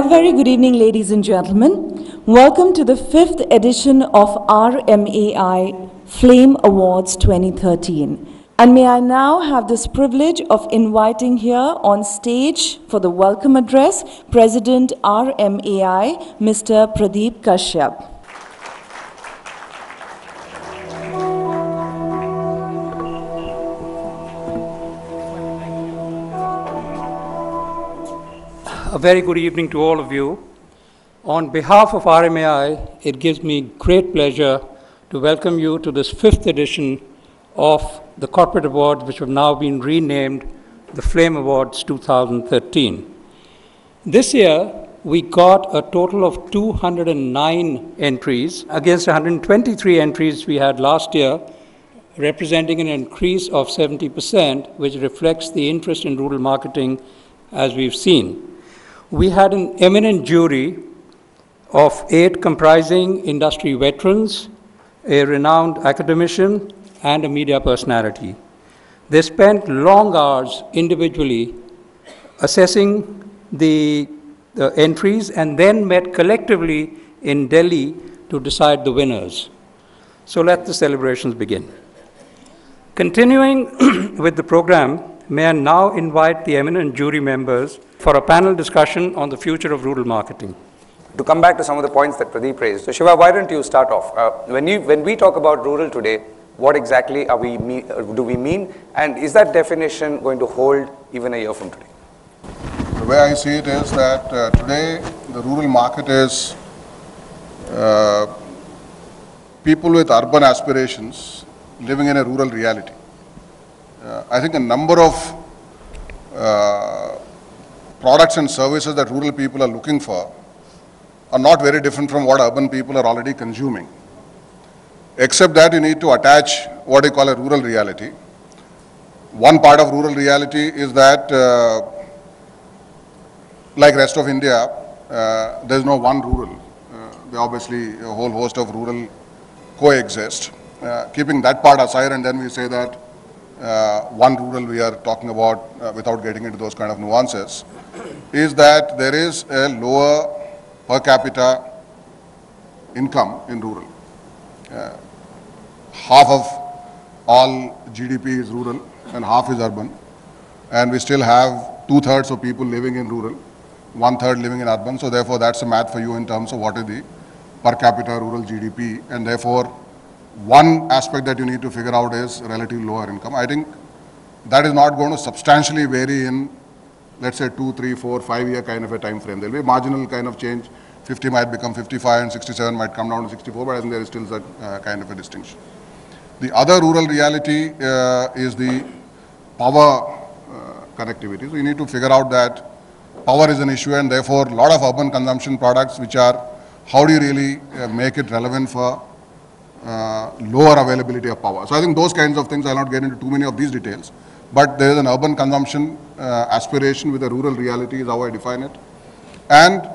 A very good evening, ladies and gentlemen. Welcome to the 5th edition of RMAI Flame Awards 2013. And may I now have this privilege of inviting here on stage for the welcome address, President RMAI, Mr. Pradeep Kashyap. A very good evening to all of you. On behalf of RMAI, it gives me great pleasure to welcome you to this 5th edition of the Corporate Awards, which have now been renamed the Flame Awards 2013. This year, we got a total of 209 entries against 123 entries we had last year, representing an increase of 70%, which reflects the interest in rural marketing as we've seen. We had an eminent jury of 8 comprising industry veterans, a renowned academician, and a media personality. They spent long hours individually assessing the entries and then met collectively in Delhi to decide the winners. So let the celebrations begin. Continuing with the program, may I now invite the eminent jury members for a panel discussion on the future of rural marketing. To come back to some of the points that Pradeep raised, so Shiva, why don't you start off? When we talk about rural today, what exactly do we mean, and is that definition going to hold even a year from today? The way I see it is that today the rural market is people with urban aspirations living in a rural reality. I think a number of products and services that rural people are looking for are not very different from what urban people are already consuming. Except that you need to attach what you call a rural reality. One part of rural reality is that, like rest of India, there's no one rural. There obviously a whole host of rural coexist. Keeping that part aside, and then we say that one rural we are talking about, without getting into those kind of nuances, is that there is a lower per capita income in rural. Half of all GDP is rural and half is urban, and we still have 2/3 of people living in rural, 1/3 living in urban. So therefore that's a math for you in terms of what is the per capita rural GDP, and therefore one aspect that you need to figure out is relative lower income. I think that is not going to substantially vary in, let's say, 2, 3, 4, 5 year kind of a time frame. There will be a marginal kind of change. 50 might become 55 and 67 might come down to 64, but I think there is still that kind of a distinction. The other rural reality is the power connectivity. So you need to figure out that power is an issue, and therefore a lot of urban consumption products which are, how do you really make it relevant for lower availability of power. So I think those kinds of things, I'll not get into too many of these details, but there is an urban consumption aspiration with a rural reality is how I define it. And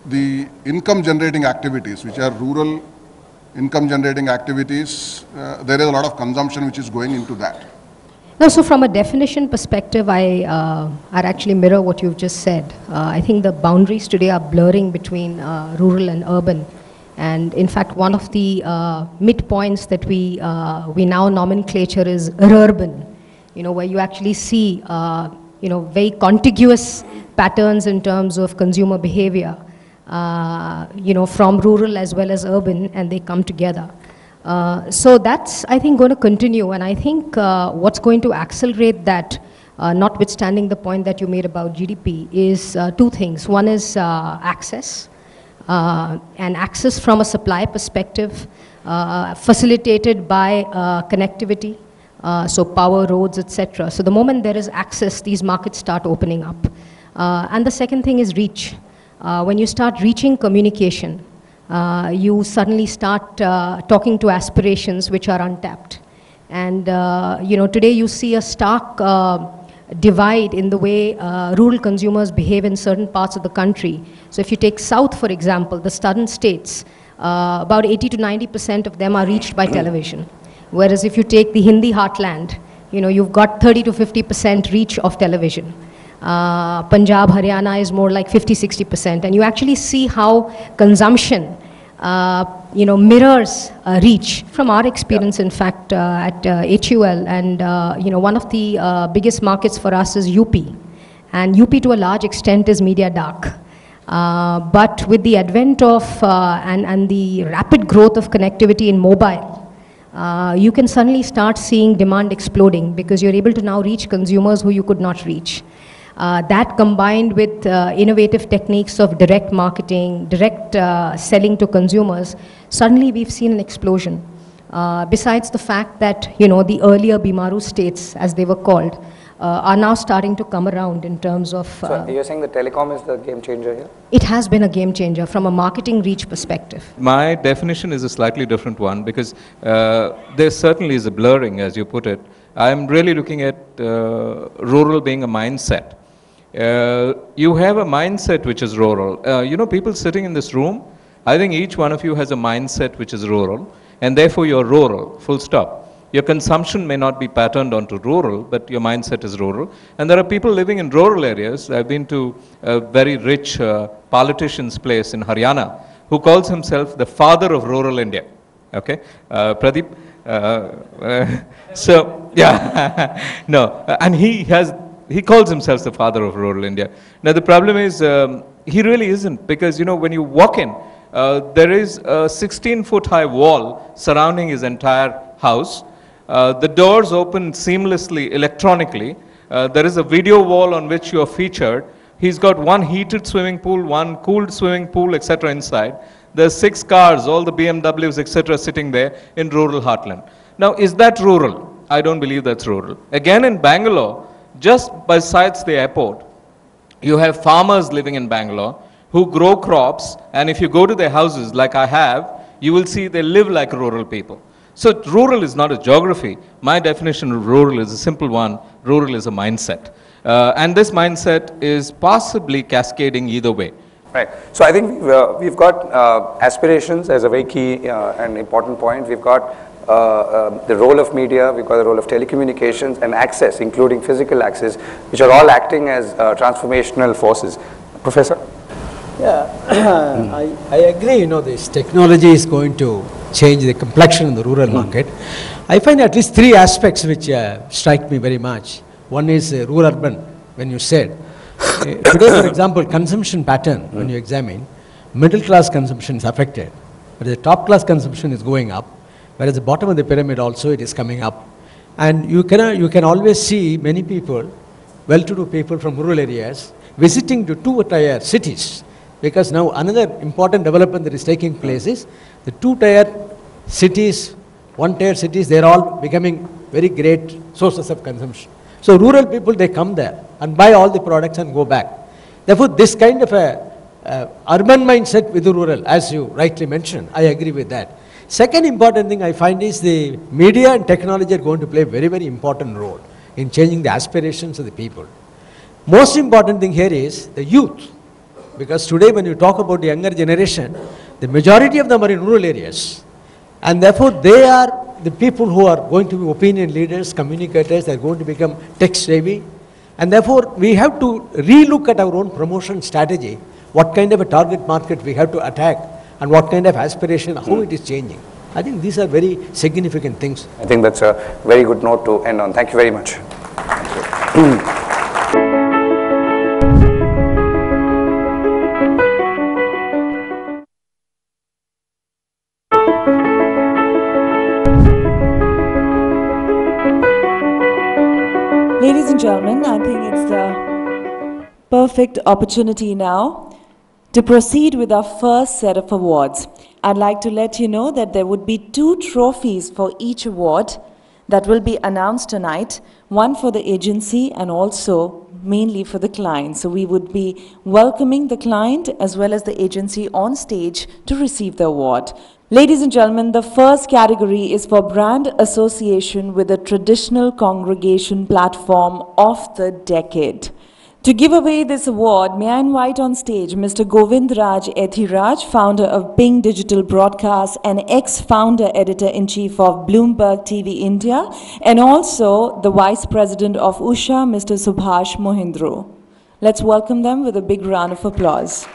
the income generating activities, which are rural income generating activities, there is a lot of consumption which is going into that. No, so from a definition perspective, I'd actually mirror what you've just said. I think the boundaries today are blurring between rural and urban. And in fact, one of the midpoints that we now nomenclature is urban, where you actually see, very contiguous patterns in terms of consumer behavior, from rural as well as urban, and they come together. So that's, I think, going to continue. And I think what's going to accelerate that, notwithstanding the point that you made about GDP, is 2 things. One is access. And access from a supply perspective, facilitated by connectivity, so power, roads, etc. So the moment there is access, these markets start opening up. And the second thing is reach. When you start reaching communication, you suddenly start talking to aspirations which are untapped. And today you see a stark divide in the way rural consumers behave in certain parts of the country. So if you take South, for example, the southern states, about 80 to 90% of them are reached by television. Whereas if you take the Hindi heartland, you've got 30 to 50% reach of television. Punjab, Haryana is more like 50-60%, and you actually see how consumption mirrors reach. From our experience, in fact, at HUL, and one of the biggest markets for us is UP, and UP to a large extent is media dark. But with the advent of and the rapid growth of connectivity in mobile, you can suddenly start seeing demand exploding, because you're able to now reach consumers who you could not reach. That combined with innovative techniques of direct marketing, direct selling to consumers, suddenly we've seen an explosion. Besides the fact that, the earlier Bimaru states, as they were called, are now starting to come around in terms of... So you're saying the telecom is the game changer here? It has been a game changer from a marketing reach perspective. My definition is a slightly different one, because there certainly is a blurring, as you put it. I'm really looking at rural being a mindset. You have a mindset which is rural. People sitting in this room, I think each one of you has a mindset which is rural, and therefore you're rural, full stop. Your consumption may not be patterned onto rural, but your mindset is rural. And there are people living in rural areas. I've been to a very rich politician's place in Haryana, who calls himself the father of rural India. Okay, Pradeep. So, yeah, no, and he calls himself the father of rural India. Now, the problem is, he really isn't, because, when you walk in, there is a 16-foot high wall surrounding his entire house. The doors open seamlessly, electronically. There is a video wall on which you are featured. He's got one heated swimming pool, one cooled swimming pool, etc. inside. There's 6 cars, all the BMWs, etc. sitting there in rural heartland. Now, is that rural? I don't believe that's rural. Again, in Bangalore, just besides the airport, you have farmers living in Bangalore who grow crops, and if you go to their houses, like I have, you will see they live like rural people. So rural is not a geography. My definition of rural is a simple one. Rural is a mindset. And this mindset is possibly cascading either way. Right. So I think we've got aspirations as a very key and important point. We've got the role of media, we've got the role of telecommunications and access, including physical access, which are all acting as transformational forces. Professor? Yeah, I agree, this technology is going to change the complexion in the rural market. I find at least 3 aspects which strike me very much. One is rural-urban, when you said. Today, for example, consumption pattern, when you examine, middle class consumption is affected, but the top class consumption is going up, whereas the bottom of the pyramid also it is coming up. And you can always see many people, well-to-do people from rural areas, visiting to 2-tier cities. Because now another important development that is taking place is the 2-tier cities, 1-tier cities, they're all becoming very great sources of consumption. So rural people, they come there and buy all the products and go back. Therefore, this kind of a urban mindset with the rural, as you rightly mentioned, I agree with that. Second important thing I find is the media and technology are going to play a very, very important role in changing the aspirations of the people. Most important thing here is the youth. Because today when you talk about the younger generation, the majority of them are in rural areas. And therefore they are the people who are going to be opinion leaders, communicators, they are going to become tech savvy. And therefore we have to relook at our own promotion strategy, what kind of a target market we have to attack and what kind of aspiration, how it is changing. I think these are very significant things. I think that's a very good note to end on. Thank you very much. Thank you. Ladies and gentlemen, I think it's the perfect opportunity now to proceed with our first set of awards. I'd like to let you know that there would be 2 trophies for each award that will be announced tonight, one for the agency and also mainly for the client. So we would be welcoming the client as well as the agency on stage to receive the award. Ladies and gentlemen, the first category is for brand association with a traditional congregation platform of the decade. To give away this award, may I invite on stage Mr. Govind Raj Ethiraj, founder of Ping Digital Broadcast and ex-founder editor-in-chief of Bloomberg TV India, and also the vice president of Usha, Mr. Subhash Mohindro. Let's welcome them with a big round of applause.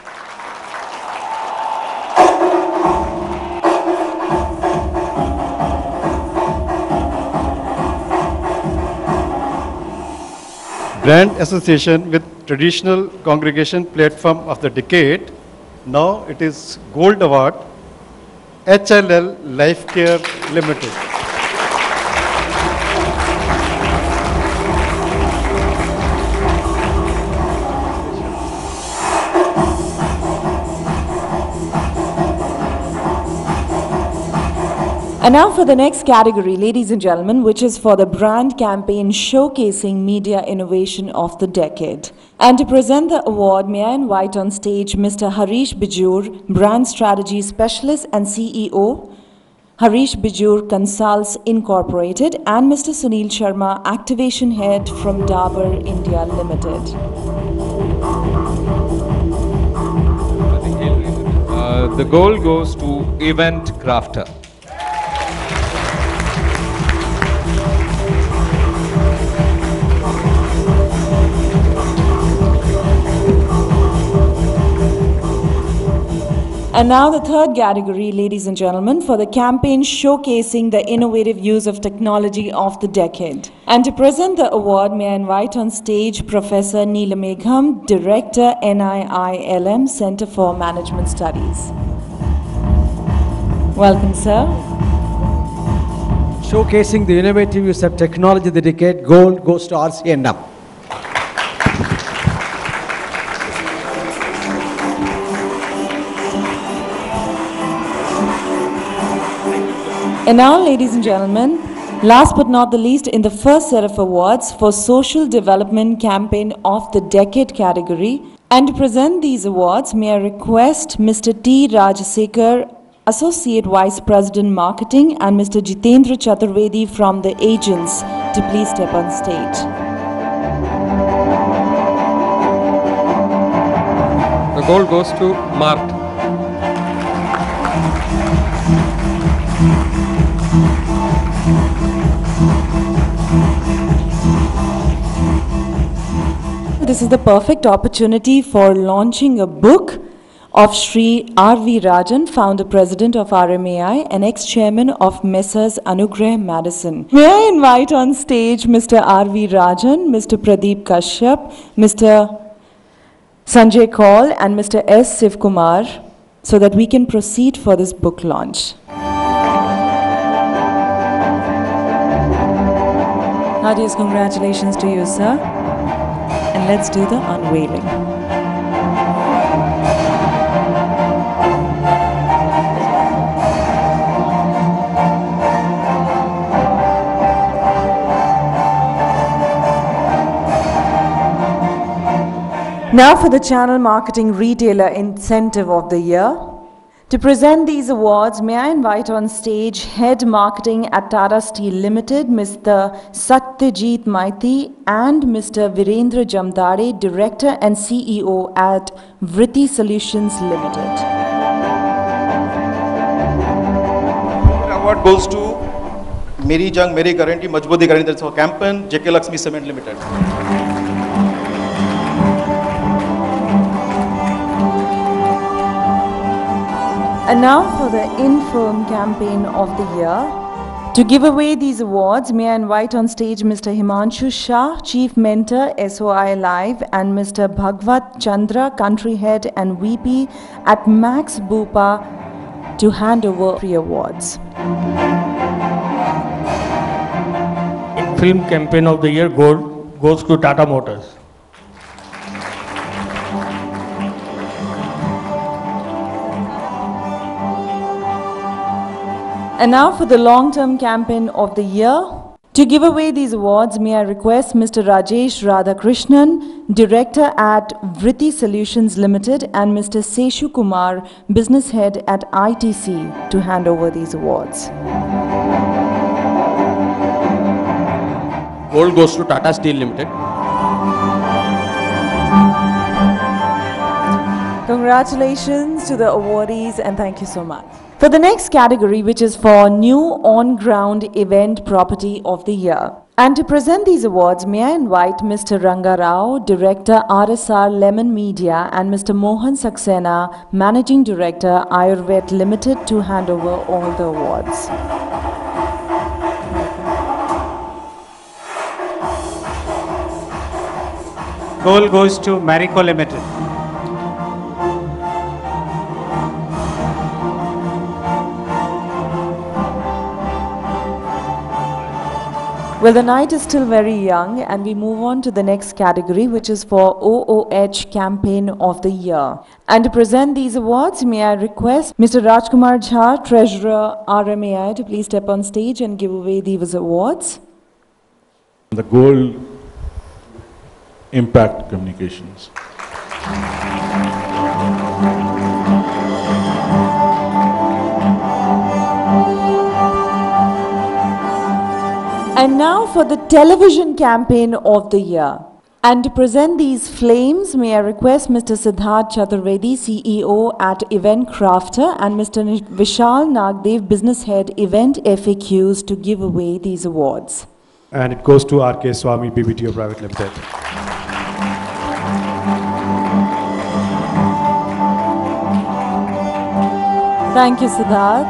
Brand association with traditional congregation platform of the decade. Now it is Gold Award, HLL Lifecare Limited. And now for the next category, ladies and gentlemen, which is for the brand campaign showcasing media innovation of the decade. And to present the award, may I invite on stage Mr. Harish Bijur, Brand Strategy Specialist and CEO, Harish Bijur Consults Incorporated, and Mr. Sunil Sharma, Activation Head from Dabur India Limited. The goal goes to Event Crafter. And now the third category, ladies and gentlemen, for the campaign showcasing the innovative use of technology of the decade. And to present the award, may I invite on stage Professor Neelamegham, Director, NIILM, Center for Management Studies. Welcome, sir. Showcasing the innovative use of technology of the decade, gold goes to RCNM. And now, ladies and gentlemen, last but not the least, in the first set of awards for Social Development Campaign of the Decade category. And to present these awards, may I request Mr. T. Rajasekar, Associate Vice President Marketing, and Mr. Jitendra Chaturvedi from the Agents to please step on stage. The gold goes to Mark. This is the perfect opportunity for launching a book of Sri R.V. Rajan, Founder President of RMAI and ex-chairman of Messrs. Anugrah Madison. May I invite on stage Mr. R.V. Rajan, Mr. Pradeep Kashyap, Mr. Sanjay Kaul and Mr. S. Sivkumar so that we can proceed for this book launch. Heartiest congratulations to you, sir. And let's do the unveiling. Now for the Channel Marketing Retailer Incentive of the Year. To present these awards, may I invite on stage Head Marketing at Tata Steel Limited, Mr. Satyajit Maiti, and Mr. Virendra Jamdare, Director and CEO at Vritti Solutions Limited. The award goes to Meri Jang, Meri Guarantee, Majbooti Guarantee, that's our campaign, JK Lakshmi Cement Limited. And now for the Infirm Campaign of the Year. To give away these awards, may I invite on stage Mr. Himanshu Shah, Chief Mentor, SOI Live, and Mr. Bhagwat Chandra, Country Head and VP at Max Bupa to hand over 3 awards. Film Campaign of the Year gold goes to Tata Motors. And now for the Long-Term Campaign of the Year. To give away these awards, may I request Mr. Rajesh Radhakrishnan, Director at Vritti Solutions Limited, and Mr. Seshu Kumar, Business Head at ITC, to hand over these awards. Gold goes to Tata Steel Limited. Congratulations to the awardees and thank you so much. For the next category, which is for New On-Ground Event Property of the Year. And to present these awards, may I invite Mr. Ranga Rao, Director, RSR Lemon Media, and Mr. Mohan Saxena, Managing Director, Ayurved Limited, to hand over all the awards. Gold goes to Marico Limited. Well, the night is still very young, and we move on to the next category, which is for OOH Campaign of the Year. And to present these awards, may I request Mr. Rajkumar Jha, Treasurer, RMAI, to please step on stage and give away these awards. The Gold Impact Communications. And now for the Television Campaign of the Year. And to present these flames, may I request Mr. Siddharth Chaturvedi, CEO at Event Crafter, and Mr. Vishal Nagdev, Business Head, Event FAQs, to give away these awards. And it goes to RK Swami, BBTO Private Limited. Thank you, Siddharth.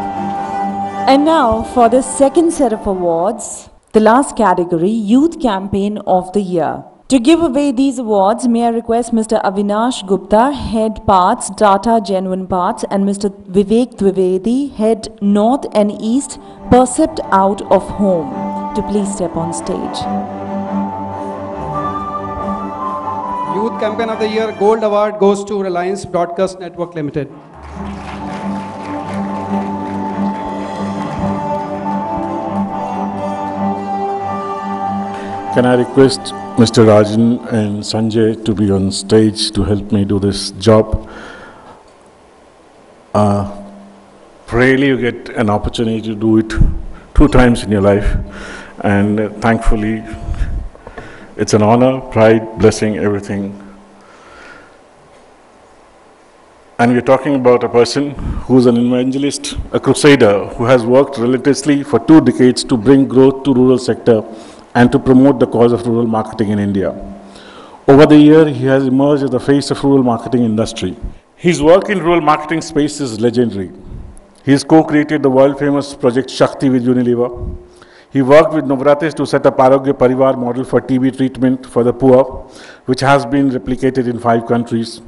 And now for the second set of awards, the last category, Youth Campaign of the Year. To give away these awards, may I request Mr. Avinash Gupta, Head Parts, Tata Genuine Parts, and Mr. Vivek Dwivedi, Head North and East, Percept Out of Home, to please step on stage. Youth Campaign of the Year Gold Award goes to Reliance Broadcast Network Limited. Can I request Mr. Rajan and Sanjay to be on stage to help me do this job? Rarely you get an opportunity to do it 2 times in your life, and thankfully it's an honor, pride, blessing, everything. And we're talking about a person who's an evangelist, a crusader, who has worked relentlessly for 2 decades to bring growth to rural sector and to promote the cause of rural marketing in India. Over the year, he has emerged as the face of rural marketing industry. His work in rural marketing space is legendary. He has co-created the world-famous Project Shakti with Unilever. He worked with Navratis to set up Arogya Parivar model for TB treatment for the poor, which has been replicated in 5 countries.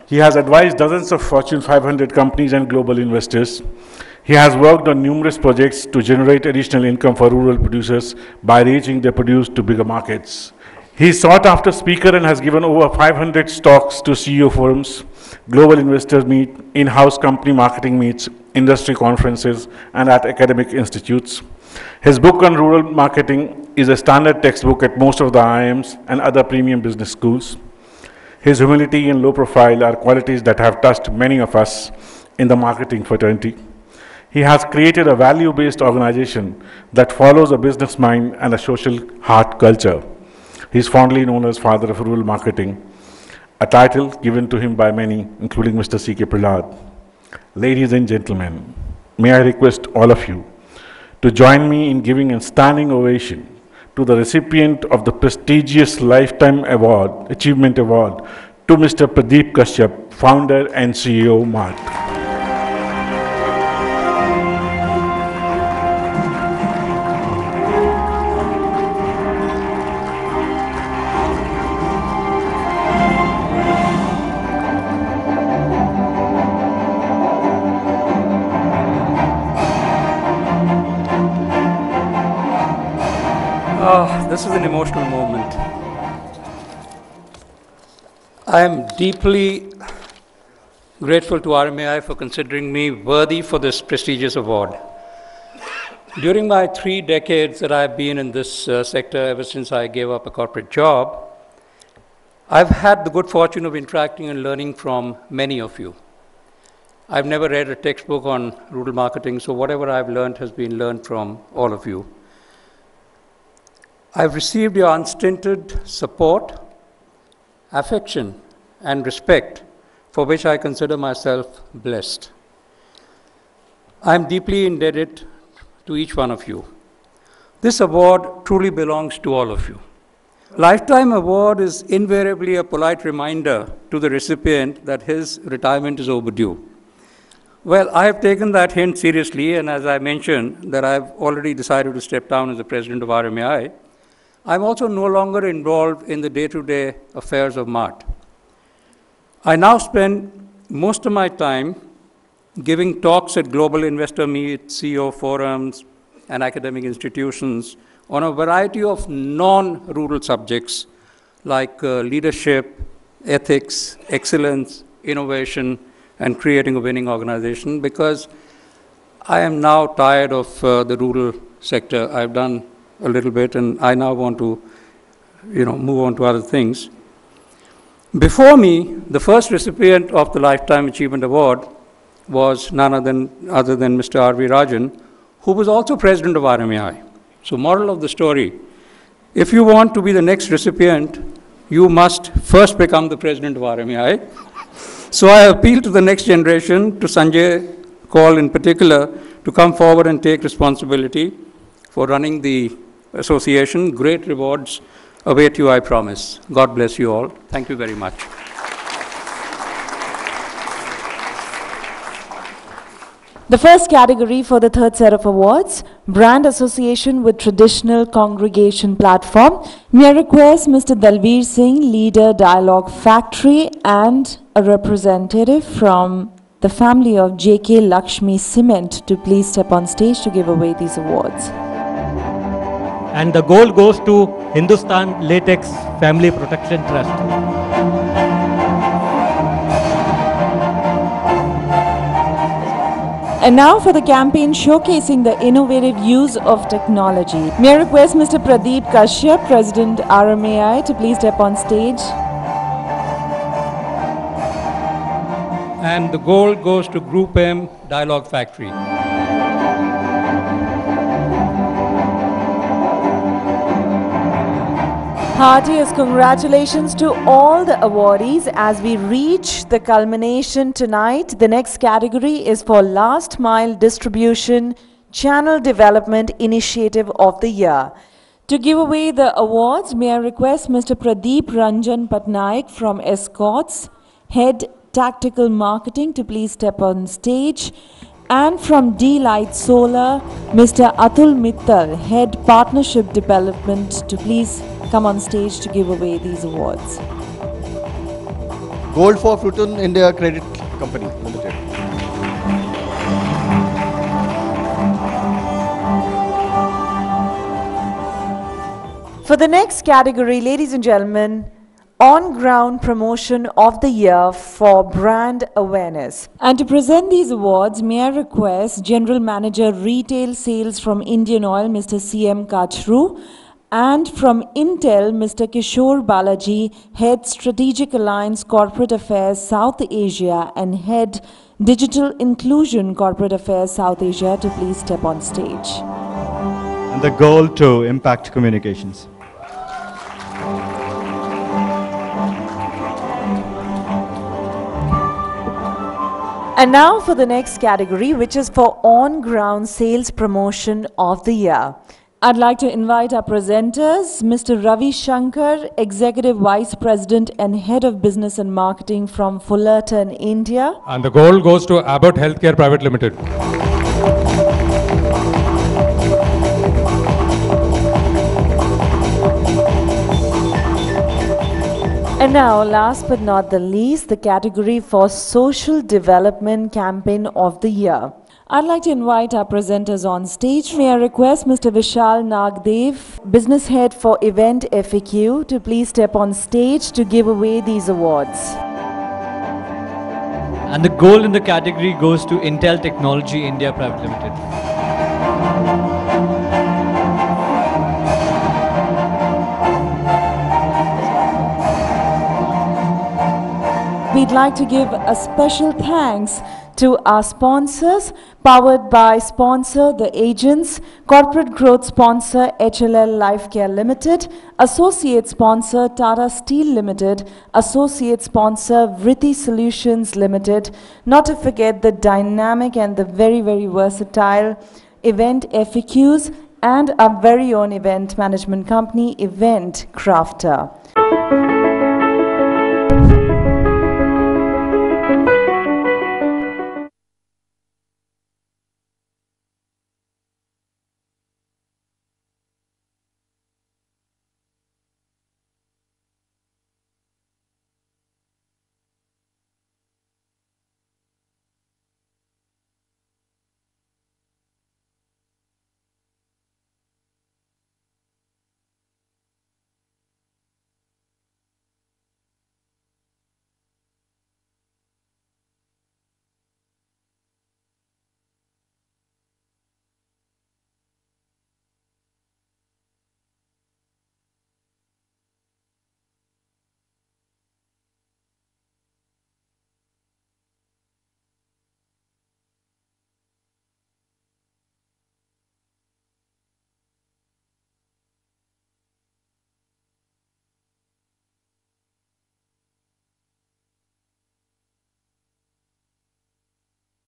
He has advised dozens of Fortune 500 companies and global investors. He has worked on numerous projects to generate additional income for rural producers by reaching their produce to bigger markets. He is sought after speaker and has given over 500 talks to CEO forums, global investors meet, in-house company marketing meets, industry conferences, and at academic institutes. His book on rural marketing is a standard textbook at most of the IIMs and other premium business schools. His humility and low profile are qualities that have touched many of us in the marketing fraternity. He has created a value-based organization that follows a business mind and a social heart culture. He is fondly known as Father of Rural Marketing, a title given to him by many, including Mr. C.K. Prahlad. Ladies and gentlemen, may I request all of you to join me in giving a standing ovation to the recipient of the prestigious Lifetime Award, Achievement Award, to Mr. Pradeep Kashyap, founder and CEO, Mart. This is an emotional moment. I am deeply grateful to RMAI for considering me worthy for this prestigious award. During my 3 decades that I've been in this sector, ever since I gave up a corporate job, I've had the good fortune of interacting and learning from many of you. I've never read a textbook on rural marketing, so whatever I've learned has been learned from all of you. I've received your unstinted support, affection, and respect, for which I consider myself blessed. I'm deeply indebted to each one of you. This award truly belongs to all of you. Lifetime award is invariably a polite reminder to the recipient that his retirement is overdue. Well, I have taken that hint seriously, and as I mentioned, that I've already decided to step down as the president of RMAI. I'm also no longer involved in the day-to-day affairs of MART. I now spend most of my time giving talks at global investor meets, CEO forums, and academic institutions on a variety of non-rural subjects like leadership, ethics, excellence, innovation, and creating a winning organization, because I am now tired of the rural sector. I've done a little bit, and I now want to, move on to other things. Before me, the first recipient of the Lifetime Achievement Award was none other than Mr. R.V. Rajan, who was also president of RMAI. So moral of the story, if you want to be the next recipient, you must first become the president of RMAI. So I appeal to the next generation, to Sanjay Kaul in particular, to come forward and take responsibility for running the association. Great rewards await you, I promise. God bless you all. Thank you very much. The first category for the third set of awards, Brand Association with Traditional Congregation Platform. May I request Mr. Dalveer Singh, Leader, Dialogue Factory, and a representative from the family of J.K. Lakshmi Cement to please step on stage to give away these awards. And the gold goes to Hindustan Latex Family Protection Trust. And now for the campaign showcasing the innovative use of technology. May I request Mr. Pradeep Kashyap, President RMAI, to please step on stage. And the gold goes to Group M, Dialogue Factory. Heartiest congratulations to all the awardees as we reach the culmination tonight. The next category is for Last Mile Distribution Channel Development Initiative of the Year. To give away the awards, may I request Mr. Pradeep Ranjan Patnaik from Escorts, Head Tactical Marketing, to please step on stage. And from D-Light Solar, Mr. Atul Mittal, Head Partnership Development, to please come on stage to give away these awards. Gold for Fruiton India Credit Company Limited. For the next category, ladies and gentlemen, on-ground promotion of the year for brand awareness. And to present these awards, may I request General Manager Retail Sales from Indian Oil, Mr. C.M. Kachru, and from Intel, Mr. Kishore Balaji, Head Strategic Alliance Corporate Affairs South Asia and Head Digital Inclusion Corporate Affairs South Asia, to please step on stage. And the gold to Impact Communications. And now for the next category, which is for on-ground sales promotion of the year. I'd like to invite our presenters, Mr. Ravi Shankar, Executive Vice President and Head of Business and Marketing from Fullerton, India. And the gold goes to Abbott Healthcare Private Limited. And now, last but not the least, the category for Social Development Campaign of the Year. I'd like to invite our presenters on stage. May I request Mr. Vishal Nagdev, Business Head for Event FAQ, to please step on stage to give away these awards. And the gold in the category goes to Intel Technology India Private Limited. We'd like to give a special thanks to our sponsors, powered by sponsor The Agents, corporate growth sponsor HLL Lifecare Limited, associate sponsor Tata Steel Limited, associate sponsor Vritti Solutions Limited, not to forget the dynamic and the very, very versatile Event FAQs, and our very own event management company, Event Crafter.